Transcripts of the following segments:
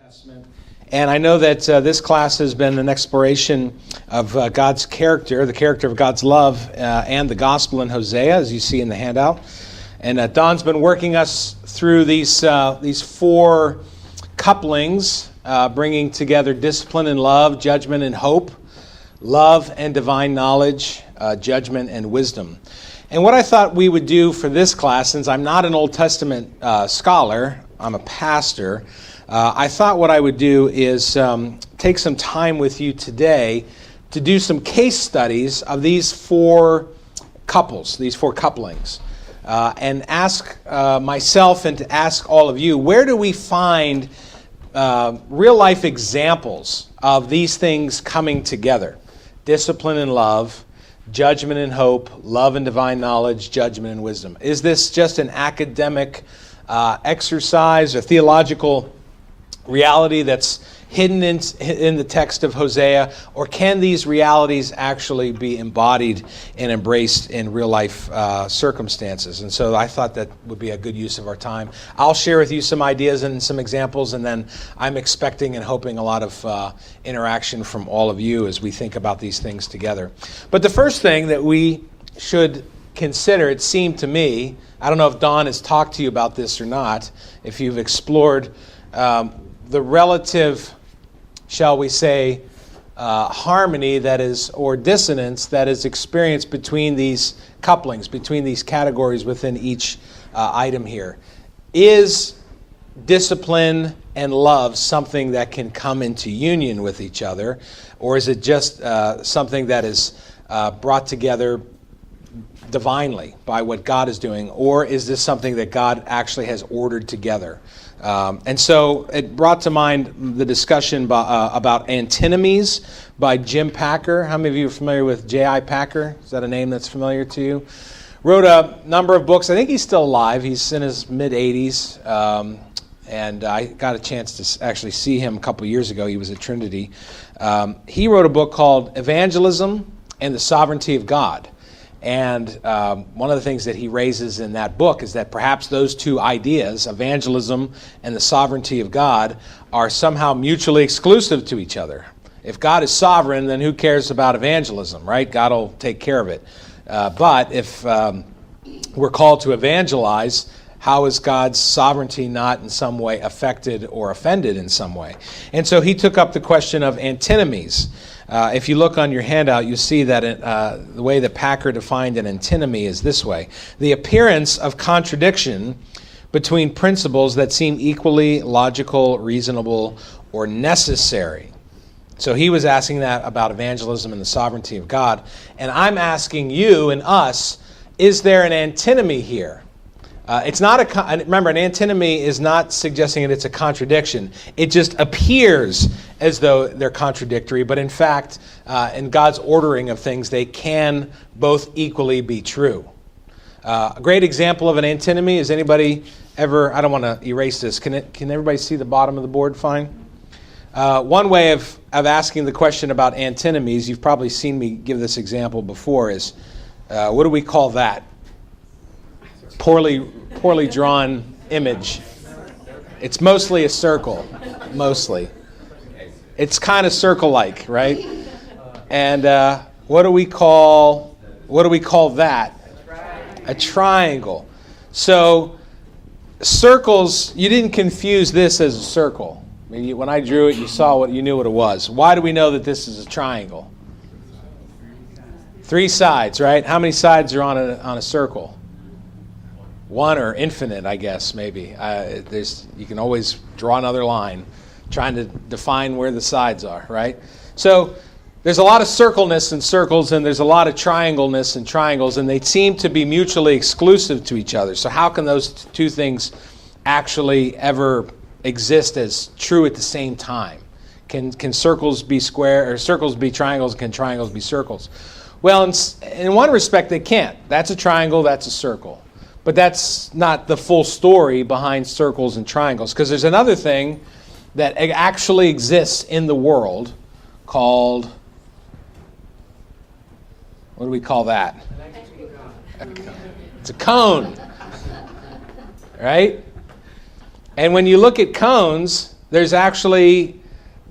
Testament. And I know that this class has been an exploration of God's character, the character of God's love, and the gospel in Hosea, as you see in the handout. And Don's been working us through these four couplings, bringing together discipline and love, judgment and hope, love and divine knowledge, judgment and wisdom. And what I thought we would do for this class, since I'm not an Old Testament scholar, I'm a pastor, I thought what I would do is take some time with you today to do some case studies of these four couples, these four couplings, and ask myself and to ask all of you, where do we find real-life examples of these things coming together? Discipline and love, judgment and hope, love and divine knowledge, judgment and wisdom. Is this just an academic exercise or theological reality that's hidden in the text of Hosea, or can these realities actually be embodied and embraced in real life circumstances? And so I thought that would be a good use of our time. I'll share with you some ideas and some examples, and then I'm expecting and hoping a lot of interaction from all of you as we think about these things together. But the first thing that we should consider, it seemed to me, I don't know if Don has talked to you about this or not, if you've explored the relative, shall we say, harmony that is, or dissonance that is experienced between these couplings, between these categories within each item here. Is discipline and love something that can come into union with each other, or is it just something that is brought together divinely by what God is doing, or is this something that God actually has ordered together? And so it brought to mind the discussion about antinomies by Jim Packer. How many of you are familiar with J.I. Packer? Is that a name that's familiar to you? Wrote a number of books. I think he's still alive. He's in his mid-80s. And I got a chance to actually see him a couple years ago. He was at Trinity. He wrote a book called Evangelism and the Sovereignty of God. And one of the things that he raises in that book is that perhaps those two ideas, evangelism and the sovereignty of God, are somehow mutually exclusive to each other. If God is sovereign, then who cares about evangelism, right? God will take care of it. But if we're called to evangelize, how is God's sovereignty not in some way affected or offended in some way? And so he took up the question of antinomies. If you look on your handout, you see that the way that Packer defined an antinomy is this way: the appearance of contradiction between principles that seem equally logical, reasonable, or necessary. So he was asking that about evangelism and the sovereignty of God. And I'm asking you and us, is there an antinomy here? It's not remember, an antinomy is not suggesting that it's a contradiction. It just appears as though they're contradictory, but in fact, in God's ordering of things, they can both equally be true. A great example of an antinomy is anybody ever, I don't want to erase this, can everybody see the bottom of the board fine? One way of asking the question about antinomies, you've probably seen me give this example before, is what do we call that? Poorly drawn image. It's mostly a circle, mostly. It's kind of circle-like, right? And what do we call that? A triangle. So circles, you didn't confuse this as a circle. I mean, when I drew it, you knew what it was. Why do we know that this is a triangle? 3 sides, right? How many sides are on a circle? 1 or infinite, I guess, maybe. You can always draw another line trying to define where the sides are, right? So there's a lot of circleness in circles, and there's a lot of triangleness in triangles, and they seem to be mutually exclusive to each other. So how can those two things actually ever exist as true at the same time? Can circles be square, or circles be triangles, can triangles be circles? Well, in one respect, they can't. That's a triangle, that's a circle. But that's not the full story behind circles and triangles, because there's another thing that actually exists in the world called, what do we call that? It's a cone, right? And when you look at cones, There's actually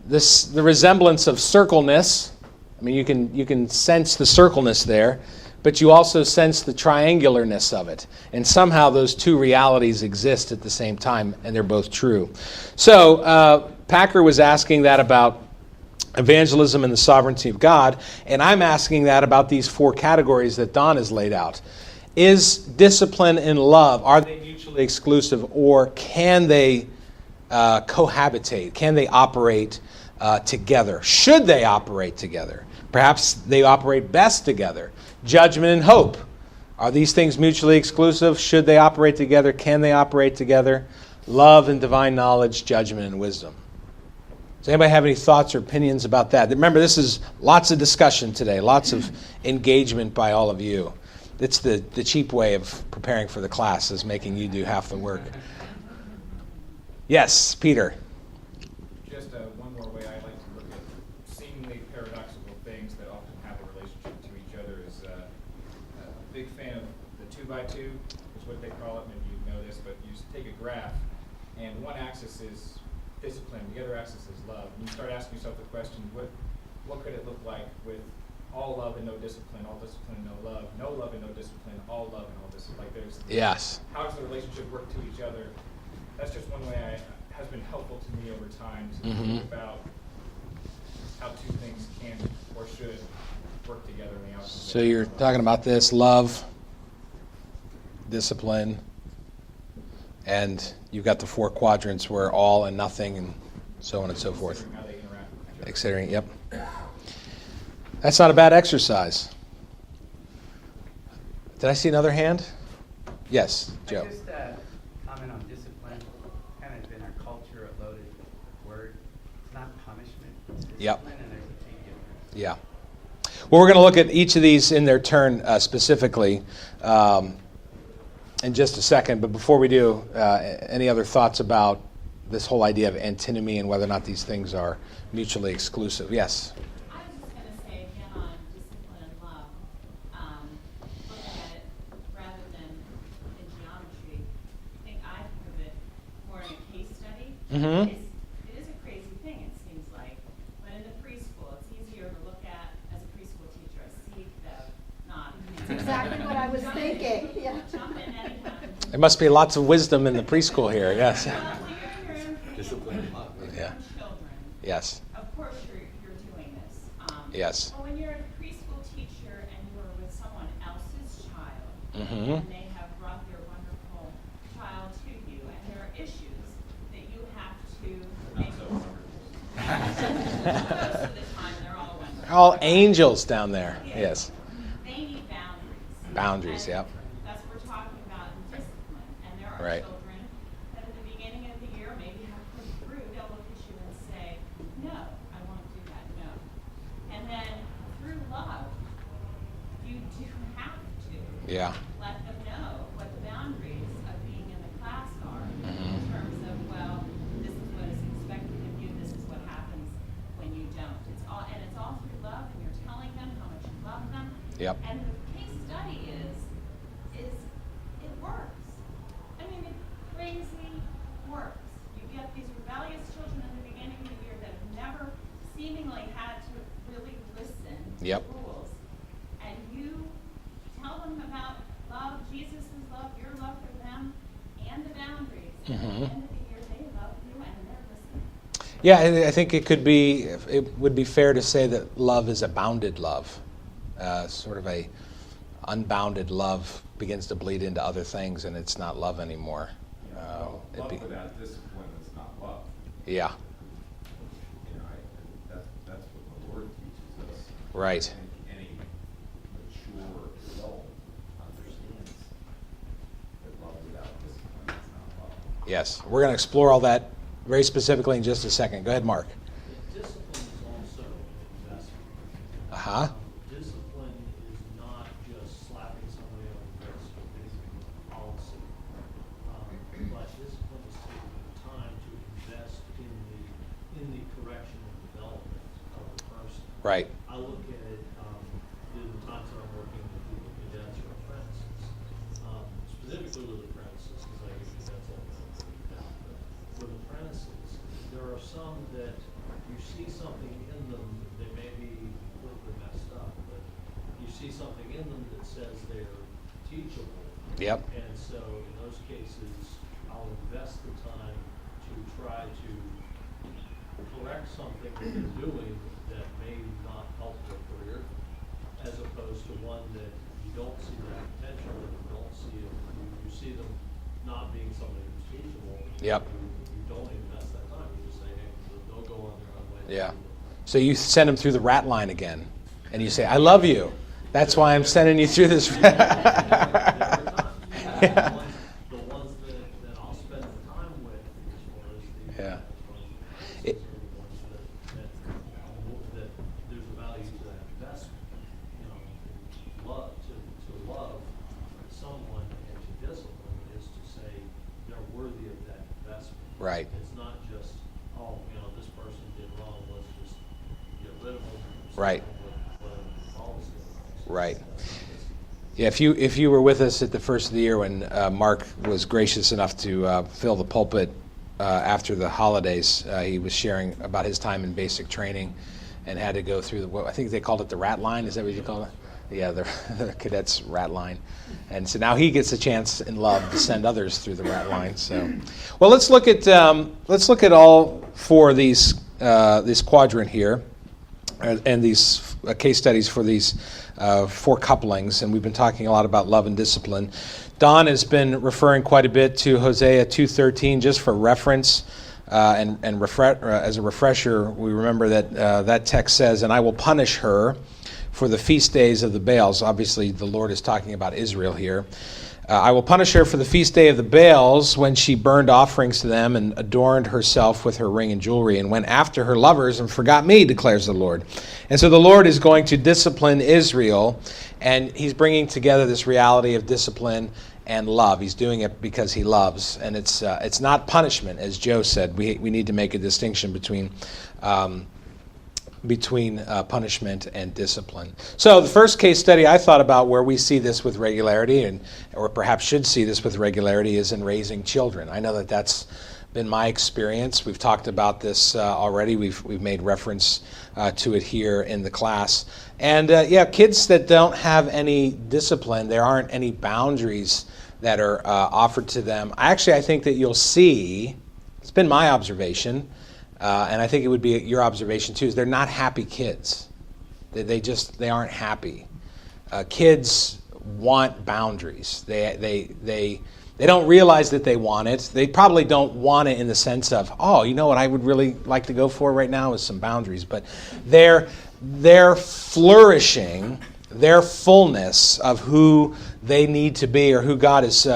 the resemblance of circleness. I mean, you can sense the circleness there, but you also sense the triangularness of it. And somehow those two realities exist at the same time, and they're both true. So Packer was asking that about evangelism and the sovereignty of God, and I'm asking that about these four categories that Don has laid out. Is discipline and love, are they mutually exclusive, or can they cohabitate? Can they operate together? Should they operate together? Perhaps they operate best together. Judgment and hope. Are these things mutually exclusive? Should they operate together? Can they operate together? Love and divine knowledge, judgment and wisdom. Does anybody have any thoughts or opinions about that? Remember, this is lots of discussion today, lots of engagement by all of you. It's the cheap way of preparing for the class, is making you do half the work. Yes, Peter. Just one more way I like to look at seemingly paradoxical things that often have a relationship to each other is a big fan of the 2x2, is what they call it. Maybe you know this, but you just take a graph, and one axis is discipline, the other axis is love. And you start asking yourself the question, what could it look like with all love and no discipline, all discipline and no love, no love and no discipline, all love and all discipline? Like how does the relationship work to each other? That's just one way has been helpful to me over time to think about how two things can or should work together in the outcome. So you're talking about this, love, discipline, and you've got the four quadrants where all and nothing and so on and so forth. How they interact with each other. Considering, yep. That's not a bad exercise. Did I see another hand? Yes, Joe. Just comment on discipline. Kind of in our culture, a loaded word. It's not punishment. It's discipline, Yep. and there's a big difference. Yeah. Well, we're going to look at each of these in their turn specifically in just a second. But before we do, any other thoughts about this whole idea of antinomy and whether or not these things are mutually exclusive? Yes. I was just going to say again on discipline and love, look at it rather than in geometry. I think I think of it more in a case study. Mm-hmm. It is a crazy thing, it seems like. But in the preschool, it's easier to look at as a preschool teacher. I see the nod. That's exactly what I was thinking. Yeah. Jump in anytime. There must be lots of wisdom in the preschool here. Yes. Well, you're in Discipline and love. Yeah. children. Yes. Of course, you're doing this. Yes. But when you're a preschool teacher and you're with someone else's child, Mm-hmm. and they have brought their wonderful child to you, and there are issues that you have to make. Most of the time, they're all wonderful. All angels down there. Yes. They need boundaries. Boundaries, And yep. That's what we're talking about in discipline. And there are Right. children that at the beginning of the year, maybe halfway through, they'll look at you and say, no, I won't do that, no. And then through love, you do have to Yeah. let them know what the boundaries of being in the class are Mhm. in terms of, well, this is what is expected of you, this is what happens when you don't. It's all through love, and you're telling them how much you love them. Yep. And the case study is it works. I mean, it crazy works. You get these rebellious children in the beginning of the year that have never seemingly had to really listen Yep. to rules. And you tell them about love, Jesus' love, your love for them, and the boundaries. And at the Mhm. end of the year, they love you and they're listening. Yeah, I think it would be fair to say that love is a bounded love. Sort of a unbounded love begins to bleed into other things, and it's not love anymore. Love without discipline is not love. Yeah, You know, that's what the Lord teaches us. right. I think any mature adult understands that love without discipline is not love. Yes, we're going to explore all that very specifically in just a second. Go ahead, Mark. Discipline is also an investment. Uh-huh. Discipline is not just slapping somebody on the wrist or basically policy. But discipline is taking the time to invest in the correction and development of the person. Right. I look at it, in the times that I'm working with the cadets or apprentices, specifically with apprentices, because I usually that's all that I'm working about. But with apprentices, there are some that you see something in them, they may be completely messed up, but you see something in them that says they're teachable. Yep. And so in those cases, I'll invest the time to try to correct something that they're doing that may not help their career, as opposed to one that you don't see that potential, and you don't see it, you see them not being somebody who's teachable. Yep. You don't invest that time. You just say, hey, they'll go on their own way. Yeah. So you send them through the rat line again, and you say, "I love you. That's why I'm sending you through this." Yeah. The ones that I'll spend the time with as far as the Yeah. the ones that there's a value to that investment. You know, to love someone and to discipline is to say they're worthy of that investment. Right. It's not just, oh, you know, this person did wrong, let's just get rid of them. Right. Whatever the policy is. Right. Yeah, if you were with us at the first of the year when Mark was gracious enough to fill the pulpit after the holidays, he was sharing about his time in basic training and had to go through I think they called it the rat line. Is that what you call it? Yeah, the cadets rat line. And so now he gets a chance in love to send others through the rat line. So, well, let's look at all four of these this quadrant here, and these case studies for these four couplings, and we've been talking a lot about love and discipline. Don has been referring quite a bit to Hosea 2:13 just for reference, and as a refresher, we remember that that text says, "And I will punish her for the feast days of the Baals." Obviously, the Lord is talking about Israel here. "I will punish her for the feast day of the Baals, when she burned offerings to them and adorned herself with her ring and jewelry, and went after her lovers and forgot me, declares the Lord." And so the Lord is going to discipline Israel, and he's bringing together this reality of discipline and love. He's doing it because he loves, and it's not punishment, as Joe said. We need to make a distinction between punishment and discipline. So the first case study I thought about where we see this with regularity, or perhaps should see this with regularity, is in raising children. I know that that's been my experience. We've talked about this already. We've made reference to it here in the class. And kids that don't have any discipline, there aren't any boundaries that are offered to them. I think that you'll see, it's been my observation, and I think it would be your observation too, is they're not happy kids. They aren't happy. Kids want boundaries. They don't realize that they want it. They probably don't want it in the sense of, oh, you know what I would really like to go for right now is some boundaries. But their flourishing, their fullness of who they need to be, or who God has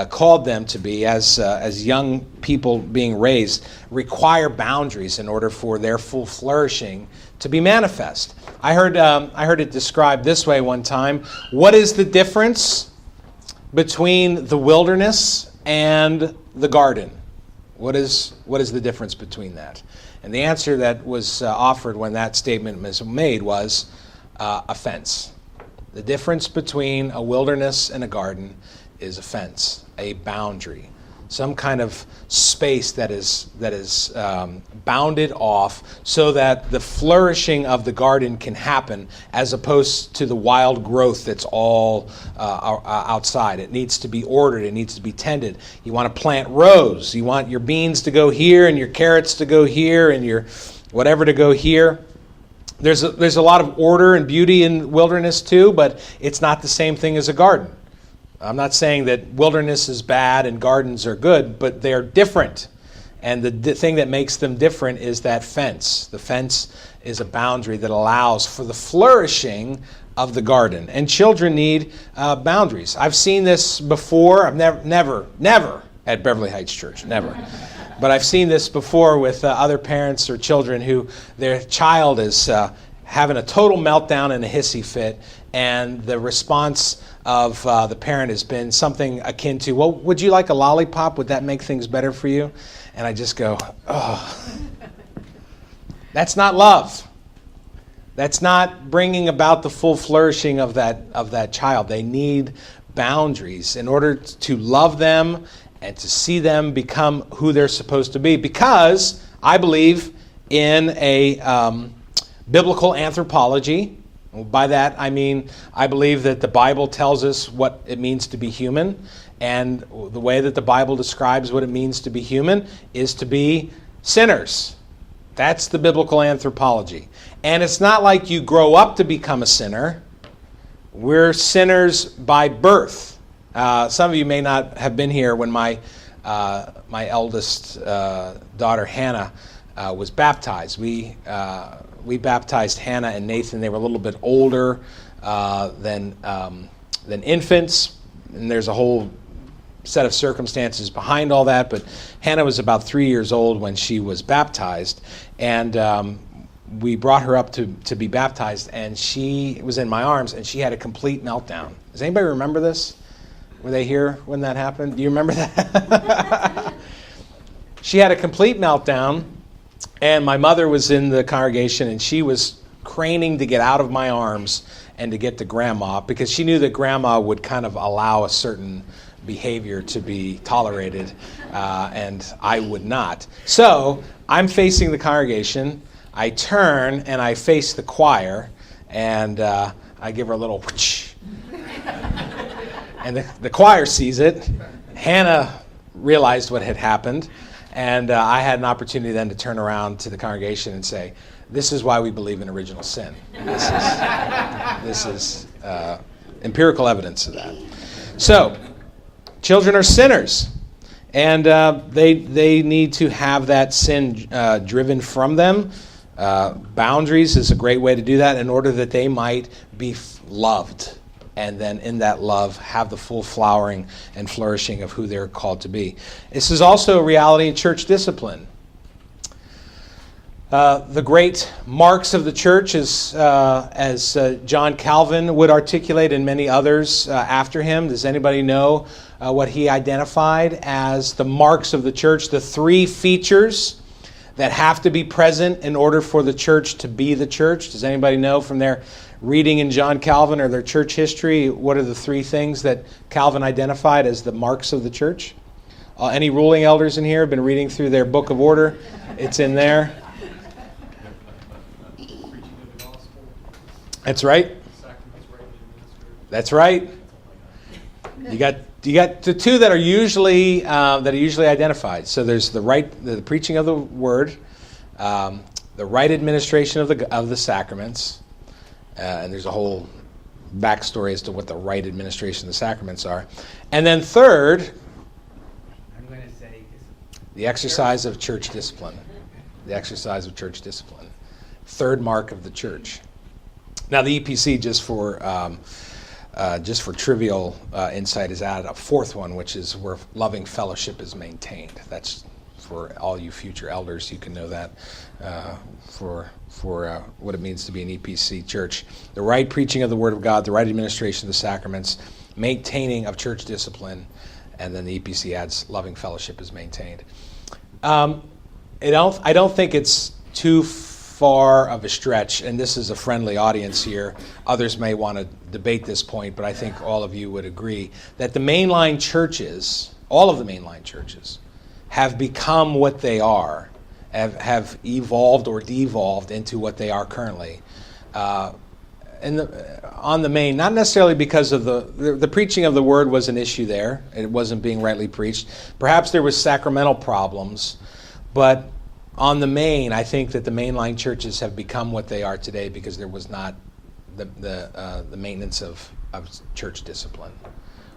called them to be as young people being raised, require boundaries in order for their full flourishing to be manifest. I heard it described this way one time. What is the difference between the wilderness and the garden? What is the difference between that? And the answer that was offered when that statement was made was a fence. The difference between a wilderness and a garden is a fence, a boundary, some kind of space that is bounded off so that the flourishing of the garden can happen, as opposed to the wild growth that's all outside. It needs to be ordered. It needs to be tended. You want to plant rows. You want your beans to go here and your carrots to go here and your whatever to go here. There's a lot of order and beauty in wilderness too, but it's not the same thing as a garden. I'm not saying that wilderness is bad and gardens are good, but they're different. And the thing that makes them different is that fence. The fence is a boundary that allows for the flourishing of the garden. And children need boundaries. I've seen this before. I've never at Beverly Heights Church, never. But I've seen this before with other parents or children who their child is having a total meltdown and a hissy fit, and the response of the parent has been something akin to, well, would you like a lollipop? Would that make things better for you? And I just go, oh. That's not love. That's not bringing about the full flourishing of that child. They need boundaries in order to love them and to see them become who they're supposed to be. Because I believe in a biblical anthropology. By that, I mean, I believe that the Bible tells us what it means to be human, and the way that the Bible describes what it means to be human is to be sinners. That's the biblical anthropology. And it's not like you grow up to become a sinner. We're sinners by birth. Some of you may not have been here when my eldest daughter, Hannah, was baptized. We baptized Hannah and Nathan. They were a little bit older than infants, and there's a whole set of circumstances behind all that. But Hannah was about 3 years old when she was baptized, and we brought her up to be baptized, and she was in my arms, and she had a complete meltdown. Does anybody remember this? Were they here when that happened? Do you remember that? She had a complete meltdown. And my mother was in the congregation, and she was craning to get out of my arms and to get to Grandma, because she knew that Grandma would kind of allow a certain behavior to be tolerated, and I would not. So I'm facing the congregation. I turn, and I face the choir, and I give her a little whoosh. And the choir sees it. Hannah realized what had happened. And I had an opportunity then to turn around to the congregation and say, this is why we believe in original sin. This is empirical evidence of that. So, children are sinners. And they need to have that sin driven from them. Boundaries is a great way to do that in order that they might be loved. And then in that love, have the full flowering and flourishing of who they're called to be. This is also a reality in church discipline. The great marks of the church, as John Calvin would articulate, and many others after him. Does anybody know what he identified as the marks of the church? The three features that have to be present in order for the church to be the church. Does anybody know from their reading in John Calvin or their church history, what are the three things that Calvin identified as the marks of the church? Any ruling elders in here have been reading through their book of order? It's in there. Preaching of the gospel, That's right. sacraments rightly administered. That's right. You got the two that are usually identified. So there's the preaching of the word, the right administration of the sacraments, and there's a whole backstory as to what the right administration of the sacraments are, and then third, I'm going to say the exercise of church discipline. The exercise of church discipline. Third mark of the church. Now the EPC, just for trivial insight, has added a fourth one, which is where loving fellowship is maintained. That's for all you future elders. You can know that for what it means to be an EPC church. The right preaching of the Word of God, the right administration of the sacraments, maintaining of church discipline, and then the EPC adds loving fellowship is maintained. I don't think it's too far of a stretch, and this is a friendly audience here. Others may want to debate this point, but I think all of you would agree that the mainline churches, all of the mainline churches, have become what they are, have evolved or devolved into what they are currently. On the main, not necessarily because of the preaching of the word was an issue there. It wasn't being rightly preached. Perhaps there was sacramental problems, but on the main, I think that the mainline churches have become what they are today because there was not the maintenance of church discipline.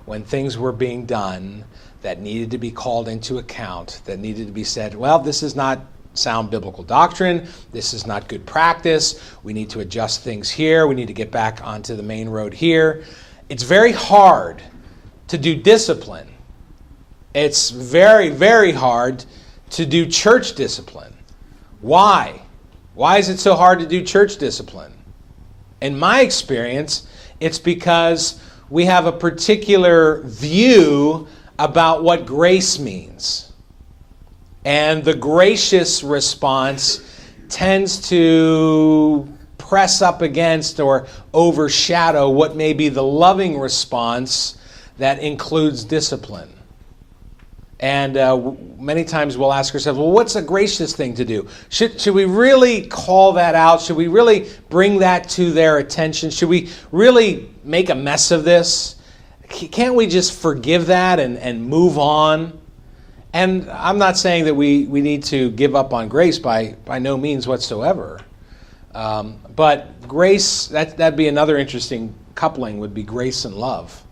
When things were being done that needed to be called into account, that needed to be said, well, this is not sound biblical doctrine, this is not good practice, we need to adjust things here, we need to get back onto the main road here. It's very hard to do discipline. It's very, very hard to do church discipline. Why? Why is it so hard to do church discipline? In my experience, it's because we have a particular view about what grace means. And the gracious response tends to press up against or overshadow what may be the loving response that includes discipline. And many times we'll ask ourselves, well, what's a gracious thing to do? Should we really call that out? Should we really bring that to their attention? Should we really make a mess of this? Can't we just forgive that and move on? And I'm not saying that we need to give up on grace by no means whatsoever. But grace, that'd be another interesting coupling, would be grace and love.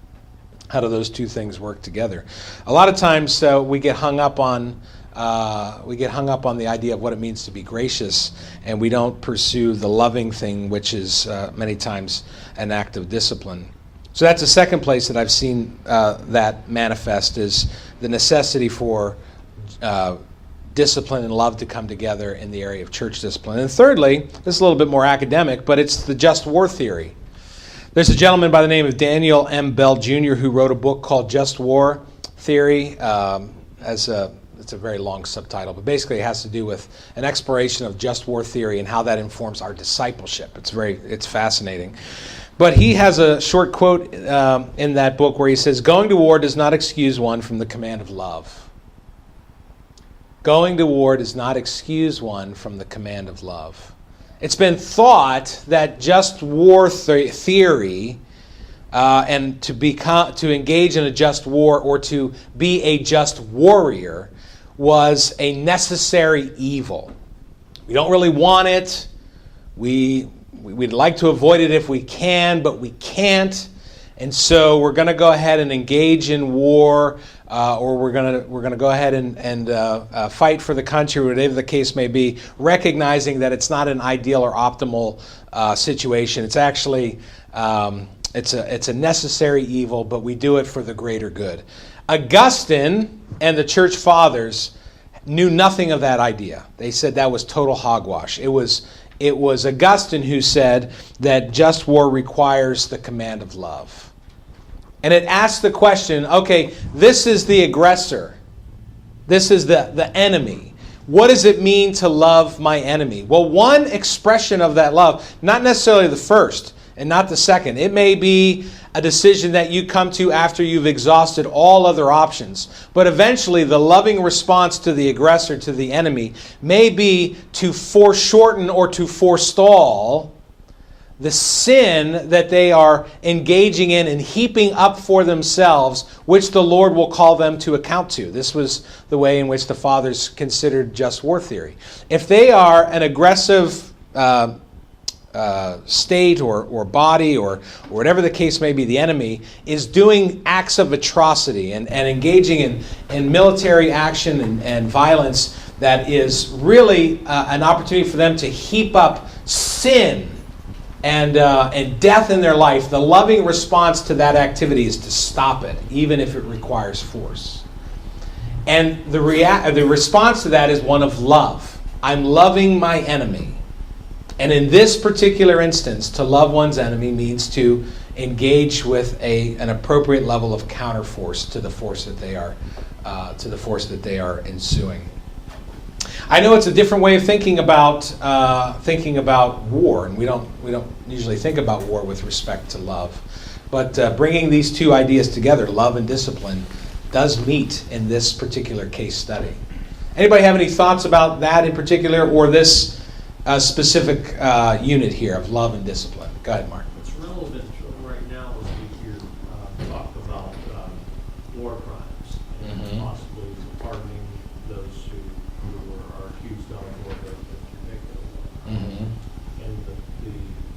How do those two things work together? A lot of times we get hung up on the idea of what it means to be gracious, and we don't pursue the loving thing, which is many times an act of discipline. So that's the second place that I've seen that manifest, is the necessity for discipline and love to come together in the area of church discipline. And thirdly, this is a little bit more academic, but it's the just war theory. There's a gentleman by the name of Daniel M. Bell Jr. who wrote a book called Just War Theory. It's a very long subtitle, but basically it has to do with an exploration of just war theory and how that informs our discipleship. It's fascinating. But he has a short quote in that book where he says, "Going to war does not excuse one from the command of love." Going to war does not excuse one from the command of love. It's been thought that just war theory and to engage in a just war, or to be a just warrior, was a necessary evil. We don't really want it. We'd like to avoid it if we can, but we can't. And so we're going to go ahead and engage in war, or we're going to go ahead and fight for the country, whatever the case may be, recognizing that it's not an ideal or optimal situation. It's actually it's a necessary evil, but we do it for the greater good. Augustine and the church fathers knew nothing of that idea. They said that was total hogwash. It was Augustine who said that just war requires the command of love. And it asks the question, okay, this is the aggressor. This is the enemy. What does it mean to love my enemy? Well, one expression of that love, not necessarily the first and not the second. It may be a decision that you come to after you've exhausted all other options. But eventually the loving response to the aggressor, to the enemy, may be to foreshorten or to forestall the sin that they are engaging in and heaping up for themselves, which the Lord will call them to account to. This was the way in which the fathers considered just war theory. If they are an aggressive state or body or whatever the case may be, the enemy is doing acts of atrocity and engaging in military action and violence that is really an opportunity for them to heap up sin and death in their life. The loving response to that activity is to stop it, even if it requires force. And the response to that is one of love. I'm loving my enemy. And in this particular instance, to love one's enemy means to engage with an appropriate level of counterforce to the force that they are ensuing. I know it's a different way of thinking about war, and we don't usually think about war with respect to love. But bringing these two ideas together, love and discipline, does meet in this particular case study. Anybody have any thoughts about that in particular, or this specific unit here of love and discipline? Go ahead, Mark. What's relevant right now is we hear talk about war crimes and possibly pardoning those who are accused of or that convicted of. And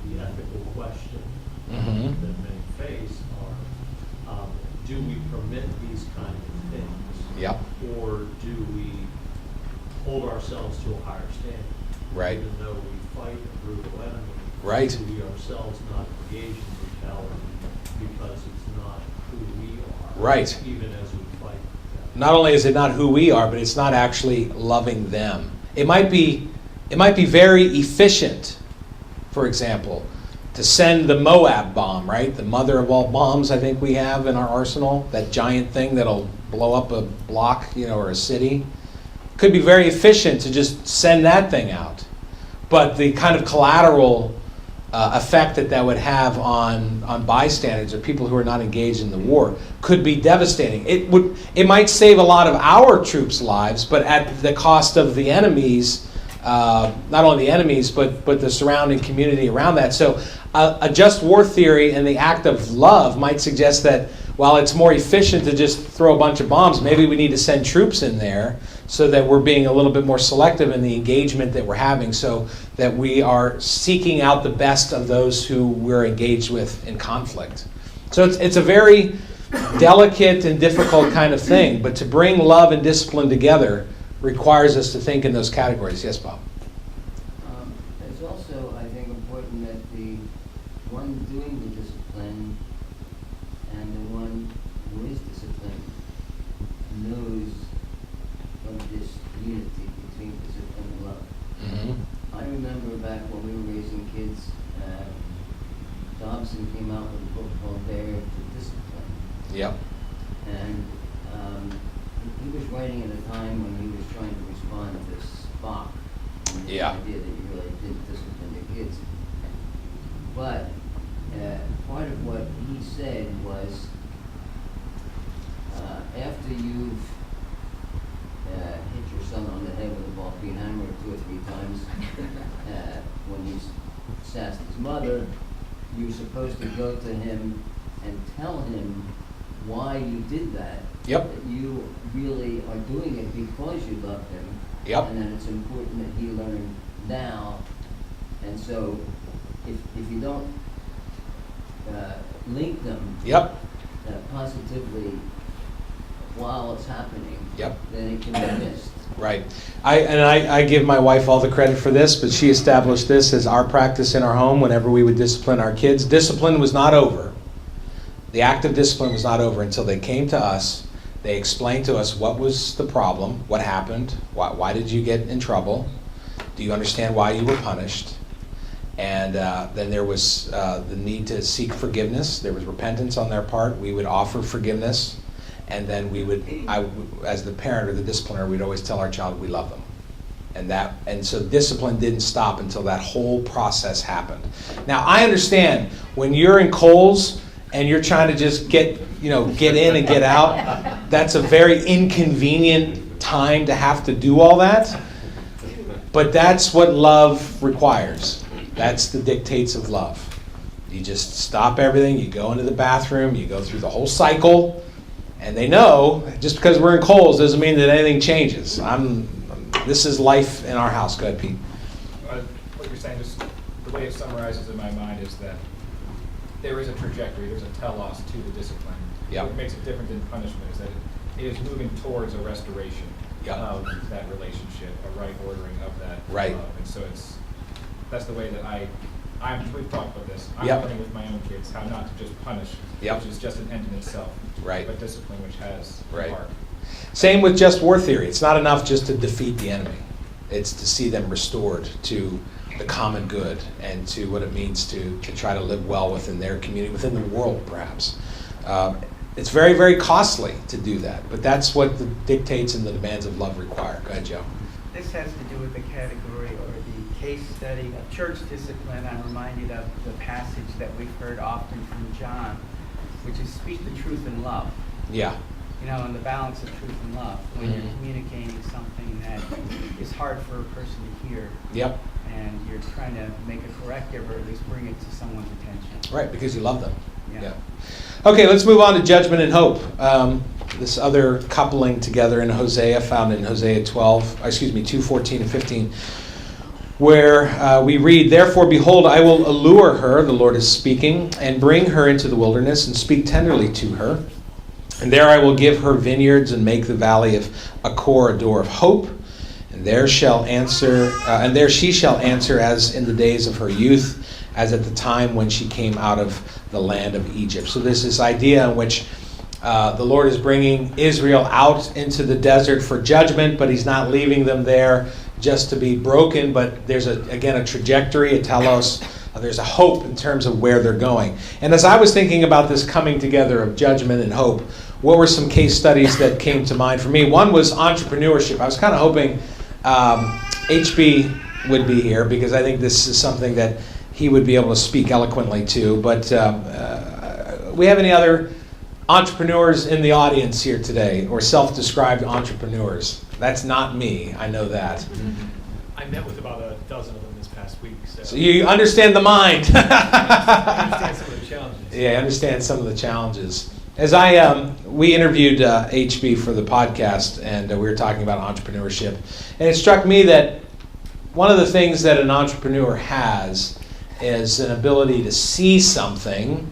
the ethical question that many face are, do we permit these kind of things? Yep. Or do we hold ourselves to a higher standard? Right. Even though we fight a brutal enemy, Right. do we ourselves not engage in brutality because it's not who we are? Right. Even as we fight them. Not only is it not who we are, but it's not actually loving them. It might be very efficient, for example, to send the Moab bomb, right? The mother of all bombs I think we have in our arsenal, that giant thing that'll blow up a block, or a city. Could be very efficient to just send that thing out. But the kind of collateral effect that would have on bystanders or people who are not engaged in the war could be devastating. It might save a lot of our troops' lives, but at the cost of the enemies, not only the enemies, but the surrounding community around that. So a just war theory and the act of love might suggest that while it's more efficient to just throw a bunch of bombs, maybe we need to send troops in there so that we're being a little bit more selective in the engagement that we're having, so that we are seeking out the best of those who we're engaged with in conflict. So it's a very delicate and difficult kind of thing, but to bring love and discipline together requires us to think in those categories. Yes, Bob? It's also, I think, important that the one doing the discipline and the one who is disciplined knows of this unity between discipline and love. Mm-hmm. I remember back when we were raising kids, Dobson came out with a book called Dare to Discipline. Yep. And he was writing at a time when he was trying to respond to Spock. And the Yeah. idea that you really didn't discipline your kids. But part of what he said was, after you've hit your son on the head with a ball peen hammer 2 or 3 times, when he's sassed his mother, you're supposed to go to him and tell him why you did that. Yep. That you really are doing it because you love him. Yep. And that it's important that he learn now. And so if you don't link them Yep. positively while it's happening, Yep. then it can be missed. Right. I give my wife all the credit for this, but she established this as our practice in our home whenever we would discipline our kids. Discipline was not over. The act of discipline was not over until they came to us. They explained to us what was the problem, what happened, why did you get in trouble, do you understand why you were punished? And then there was the need to seek forgiveness. There was repentance on their part. We would offer forgiveness. And then as the parent or the discipliner, we'd always tell our child we love them. And so discipline didn't stop until that whole process happened. Now, I understand when you're in Kohl's and you're trying to just get in and get out, that's a very inconvenient time to have to do all that. But that's what love requires. That's the dictates of love. You just stop everything, you go into the bathroom, you go through the whole cycle, and they know just because we're in Kohl's doesn't mean that anything changes. This is life in our house. Go ahead, Pete. What you're saying, just the way it summarizes in my mind is that there is a trajectory, there's a telos to the discipline. Yep. What makes it different than punishment is that it is moving towards a restoration Yep. of that relationship, a right ordering of that Right. love. And so that's the way that we've talked about this. I'm Yep. learning with my own kids how not to just punish, Yep. which is just an end in itself. Right. But discipline, which has Right. a mark. Same with just war theory. It's not enough just to defeat the enemy. It's to see them restored to the common good and to what it means to try to live well within their community, within the world, perhaps. It's very, very costly to do that, but that's what the dictates and the demands of love require. Go ahead, Joe. This has to do with the category or the case study of church discipline. I'm reminded of the passage that we've heard often from John, which is speak the truth in love. Yeah. And the balance of truth and love. When you're Mhm. communicating something that is hard for a person to hear, Yep. and you're trying to make a corrective or at least bring it to someone's attention. Right, because you love them. Yeah. Okay, let's move on to judgment and hope. This other coupling together in Hosea, found in Hosea 2:14 and 15, where we read, "Therefore, behold, I will allure her," the Lord is speaking, "and bring her into the wilderness and speak tenderly to her. And there I will give her vineyards and make the valley of Achor a door of hope. And there she shall answer as in the days of her youth, as at the time when she came out of the land of Egypt." So there's this idea in which the Lord is bringing Israel out into the desert for judgment, but he's not leaving them there just to be broken, but there's again a trajectory, a telos. There's a hope in terms of where they're going. And as I was thinking about this coming together of judgment and hope, what were some case studies that came to mind for me? One was entrepreneurship. I was kind of hoping HB would be here because I think this is something that he would be able to speak eloquently to. But we have any other entrepreneurs in the audience here today, or self-described entrepreneurs? That's not me, I know that. I met with about a dozen of them this past week. So you understand the mind. I understand some of the challenges. Yeah, I understand some of the challenges. As we interviewed HB for the podcast, and we were talking about entrepreneurship, and it struck me that one of the things that an entrepreneur has is an ability to see something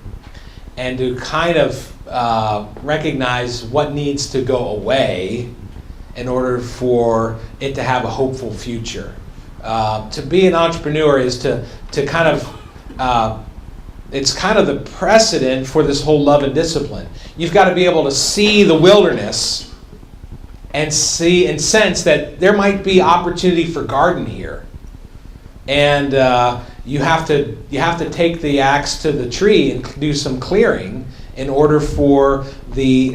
and to kind of recognize what needs to go away in order for it to have a hopeful future. To be an entrepreneur is to kind of, it's kind of the precedent for this whole love and discipline. You've got to be able to see the wilderness and see and sense that there might be opportunity for garden here. And you have to take the axe to the tree and do some clearing in order for the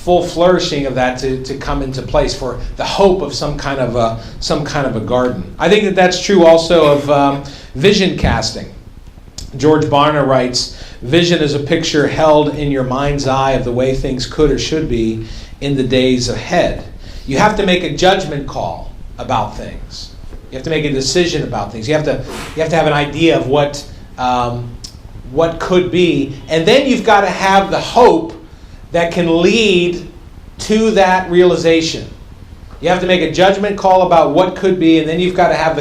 full flourishing of that to come into place, for the hope of some kind of a garden. I think that that's true also of vision casting. George Barna writes, "Vision is a picture held in your mind's eye of the way things could or should be in the days ahead." You have to make a judgment call about things. You have to make a decision about things. You have to have an idea of what could be, and then you've got to have the hope that can lead to that realization. You have to make a judgment call about what could be, and then you've got to have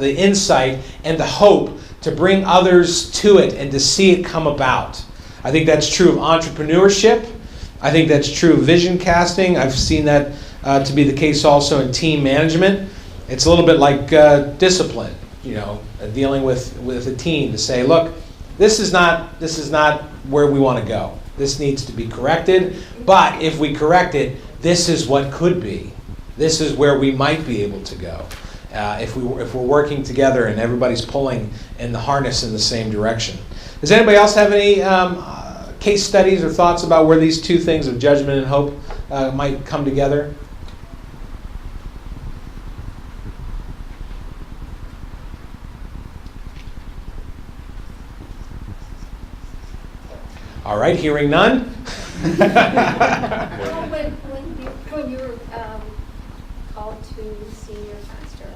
the insight and the hope to bring others to it and to see it come about. I think that's true of entrepreneurship. I think that's true of vision casting. I've seen that to be the case also in team management. It's a little bit like discipline, dealing with a team to say, look, this is not where we want to go. This needs to be corrected, but if we correct it, this is what could be. This is where we might be able to go. If we're working together and everybody's pulling in the harness in the same direction. Does anybody else have any case studies or thoughts about where these two things of judgment and hope might come together? All right, hearing none. Well, when you were called to senior pastor.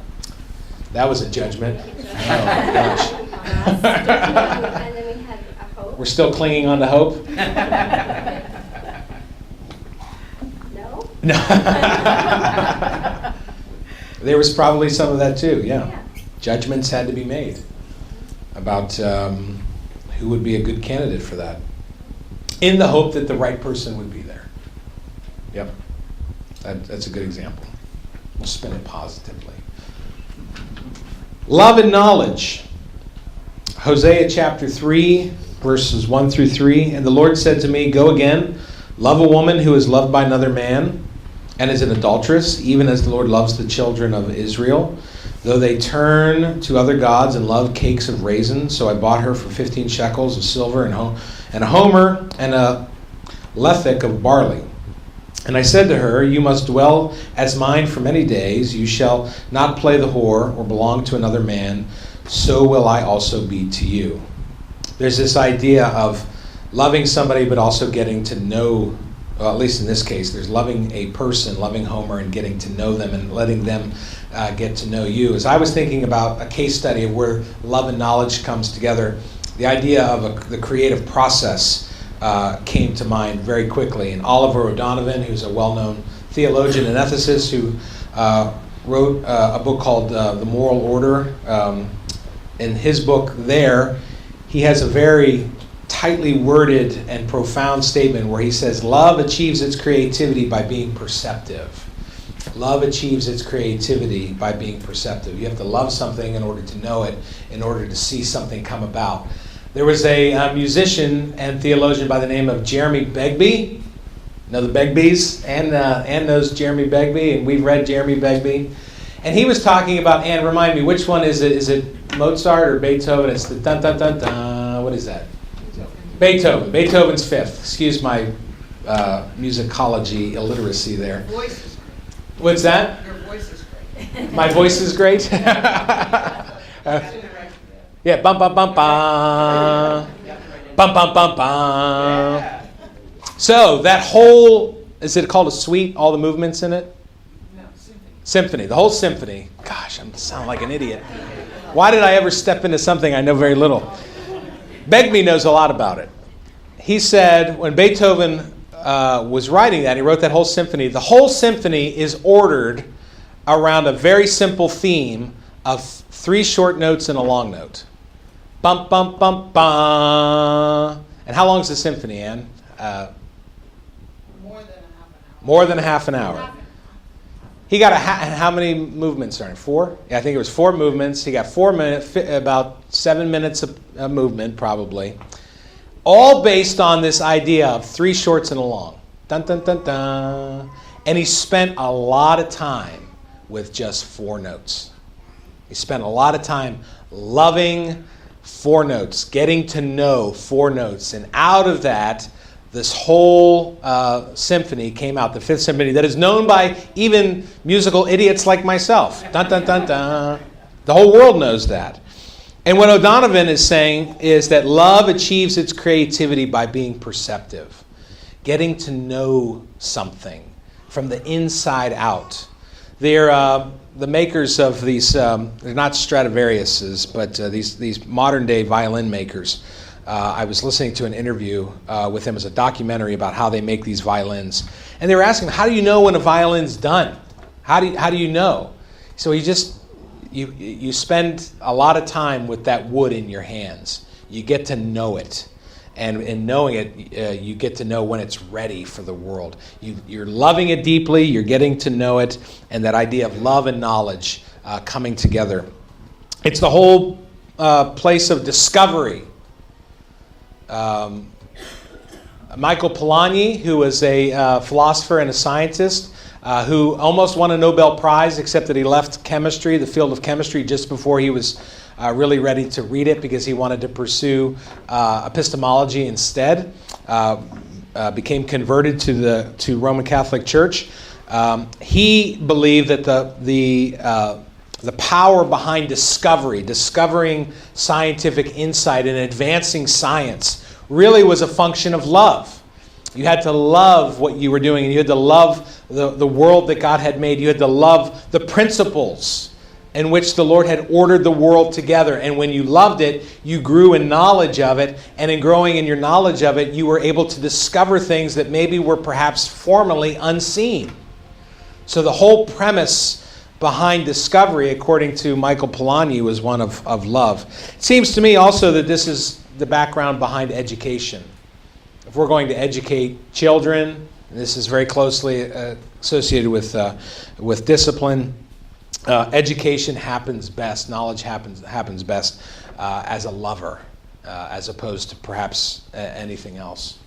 That was a judgment. Oh, gosh. And then we had a hope. We're still clinging on to hope? No? No. There was probably some of that too, yeah. Judgments had to be made about who would be a good candidate for that, in the hope that the right person would be there. Yep. That's a good example. We'll spin it positively. Love and knowledge. Hosea chapter 3, verses 1 through 3. "And the Lord said to me, Go again, love a woman who is loved by another man, and is an adulteress, even as the Lord loves the children of Israel. Though they turn to other gods and love cakes of raisins, so I bought her for 15 shekels of silver and a homer and a lethek of barley. And I said to her, You must dwell as mine for many days. You shall not play the whore or belong to another man. So will I also be to you." There's this idea of loving somebody but also getting to know, well, at least in this case, there's loving a person, loving Homer, and getting to know them and letting them get to know you. As I was thinking about a case study of where love and knowledge comes together, the idea of the creative process came to mind very quickly. And Oliver O'Donovan, who's a well-known theologian and ethicist who wrote a book called The Moral Order. In his book there, he has a very tightly worded and profound statement where he says, love achieves its creativity by being perceptive. Love achieves its creativity by being perceptive. You have to love something in order to know it, in order to see something come about. There was a musician and theologian by the name of Jeremy Begbie. Know the Begbies? Ann knows Jeremy Begbie, and we've read Jeremy Begbie. And he was talking about, Ann, remind me, which one is it? Is it Mozart or Beethoven? It's the dun dun dun dun. What is that? Beethoven. Beethoven's Fifth. Excuse my musicology illiteracy there. Your voice is great. What's that? Your voice is great. My voice is great? Yeah, bum, bum, bum, bum. Bum, bum, bum, bum. Yeah. So that whole, is it called a suite, all the movements in it? Symphony, the whole symphony. Gosh, I'm sounding like an idiot. Why did I ever step into something I know very little? Begbie knows a lot about it. He said when Beethoven was writing that, he wrote that whole symphony. The whole symphony is ordered around a very simple theme of 3 short notes and a long note. Bum, bum, bum, bum. And how long is the symphony, Anne? More than a half an hour. He got how many movements are there? 4? Yeah, I think it was 4 movements. He got 4 minutes, about 7 minutes of movement, probably. All based on this idea of 3 shorts and a long. Dun, dun, dun, dun. And he spent a lot of time with just 4 notes. He spent a lot of time loving 4 notes, getting to know 4 notes. And out of that, this whole symphony came out, the 5th symphony, that is known by even musical idiots like myself. Dun, dun, dun, dun. The whole world knows that. And what O'Donovan is saying is that love achieves its creativity by being perceptive, getting to know something from the inside out. They're the makers of these, they're not Stradivariuses, but these modern-day violin makers. I was listening to an interview with them as a documentary about how they make these violins. And they were asking, how do you know when a violin's done? How do you know? So you spend a lot of time with that wood in your hands. You get to know it. And in knowing it, you get to know when it's ready for the world. You're loving it deeply, you're getting to know it, and that idea of love and knowledge coming together. It's the whole place of discovery. Michael Polanyi, who was a philosopher and a scientist, who almost won a Nobel Prize, except that he left chemistry, the field of chemistry, just before he was really ready to read it because he wanted to pursue epistemology instead. Became converted to Roman Catholic Church. He believed that the power behind discovering scientific insight and advancing science really was a function of love. You had to love what you were doing, and you had to love the world that God had made. You had to love the principles in which the Lord had ordered the world together. And when you loved it, you grew in knowledge of it. And in growing in your knowledge of it, you were able to discover things that maybe were perhaps formerly unseen. So the whole premise behind discovery, according to Michael Polanyi, was one of love. It seems to me also that this is the background behind education. If we're going to educate children, and this is very closely associated with discipline, education happens best, knowledge happens best as a lover, as opposed to perhaps anything else.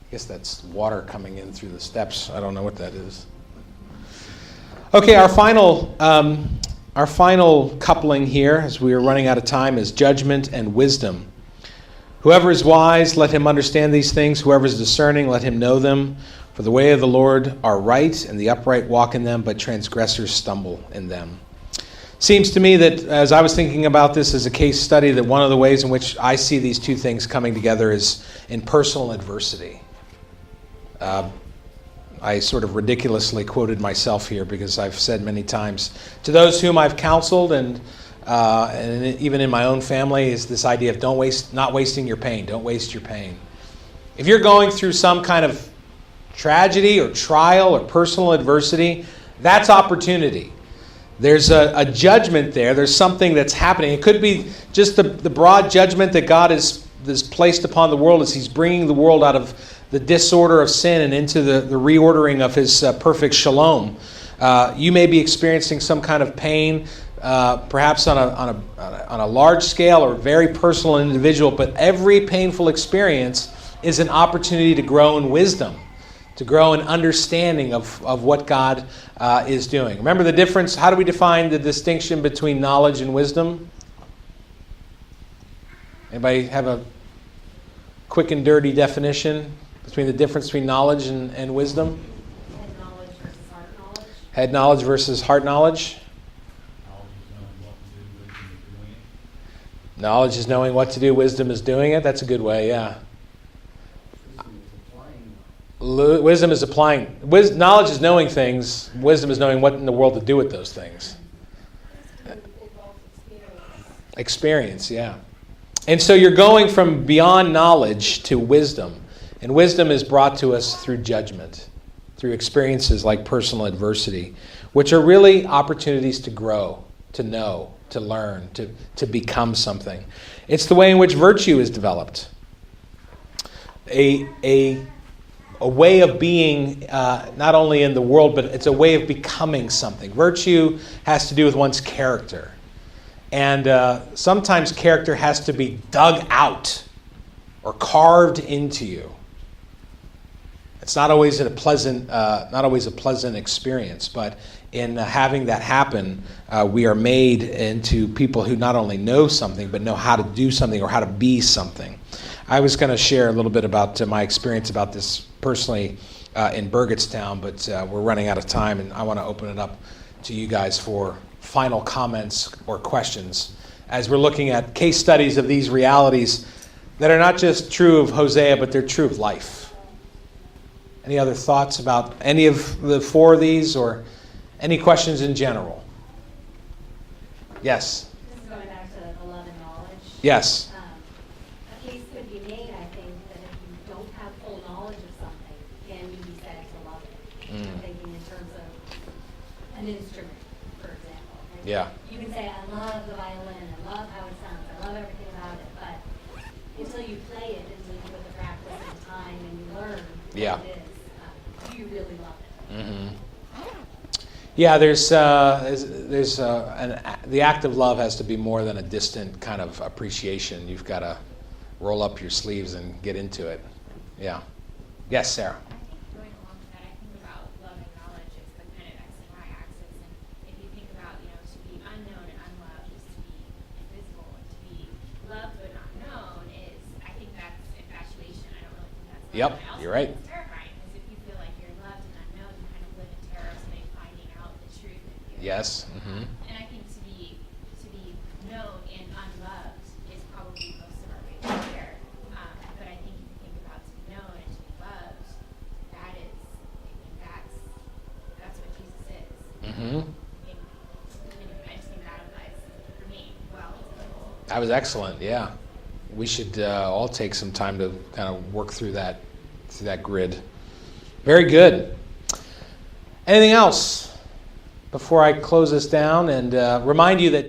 I guess that's water coming in through the steps. I don't know what that is. Okay, our final coupling here, as we are running out of time, is judgment and wisdom. Whoever is wise, let him understand these things. Whoever is discerning, let him know them. For the way of the Lord are right, and the upright walk in them, but transgressors stumble in them. Seems to me that as I was thinking about this as a case study, that one of the ways in which I see these two things coming together is in personal adversity. I sort of ridiculously quoted myself here because I've said many times, to those whom I've counseled and even in my own family, is this idea of not wasting your pain. Don't waste your pain. If you're going through some kind of tragedy or trial or personal adversity, that's opportunity. There's a judgment there. There's something that's happening. It could be just the broad judgment that God has placed upon the world as He's bringing the world out of the disorder of sin and into the reordering of His perfect shalom. You may be experiencing some kind of pain, perhaps on a large scale or very personal and individual, but every painful experience is an opportunity to grow in wisdom, to grow in understanding of what God is doing. Remember the difference? How do we define the distinction between knowledge and wisdom? Anybody have a quick and dirty definition between the difference between knowledge and wisdom? Head knowledge versus heart knowledge. Head knowledge versus heart knowledge. Knowledge is knowing what to do. Wisdom is doing it. That's a good way, yeah. Wisdom is applying. Knowledge is knowing things. Wisdom is knowing what in the world to do with those things. Experience, yeah. And so you're going from beyond knowledge to wisdom. And wisdom is brought to us through judgment, through experiences like personal adversity, which are really opportunities to grow, to know, to learn, to become something. It's the way in which virtue is developed. A way of being not only in the world, but it's a way of becoming something. Virtue has to do with one's character. And sometimes character has to be dug out or carved into you. It's not always a pleasant experience, but in having that happen, we are made into people who not only know something, but know how to do something or how to be something. I was going to share a little bit about my experience about this personally in Burgettstown, but we're running out of time, and I want to open it up to you guys for final comments or questions as we're looking at case studies of these realities that are not just true of Hosea, but they're true of life. Any other thoughts about any of the four of these, or any questions in general? Yes? This is going back to the love and knowledge. Yes. A case could be made, I think, that if you don't have full knowledge of something, can you be said to love it? I'm thinking in terms of an instrument, for example. Right? Yeah. You can say, I love the violin, I love how it sounds, I love everything about it, but until you play it, until you put the practice and time and you learn Yeah. what it is, do you really love it? Mm-hmm. Yeah, the act of love has to be more than a distant kind of appreciation. You've got to roll up your sleeves and get into it. Yeah. Yes, Sarah. I think going along with that, I think about love and knowledge is the kind of X and Y axis. And if you think about, to be unknown and unloved is to be invisible, and to be loved but not known is, I think that's infatuation. I don't really think that's love. Yep, And I also you're right. think it's terrifying, because if you feel like you're loved and unknown, you kind of live in terror of somebody finding out the truth of you. Yes. Mm-hmm. And I think to be known and unloved is probably most of our greatest fear. But I think if you think about to be known and to be loved, that's what Jesus is. Mm-hmm. I just think that applies for me well. That was excellent. Yeah. We should all take some time to kind of work through that grid. Very good. Anything else before I close this down and remind you that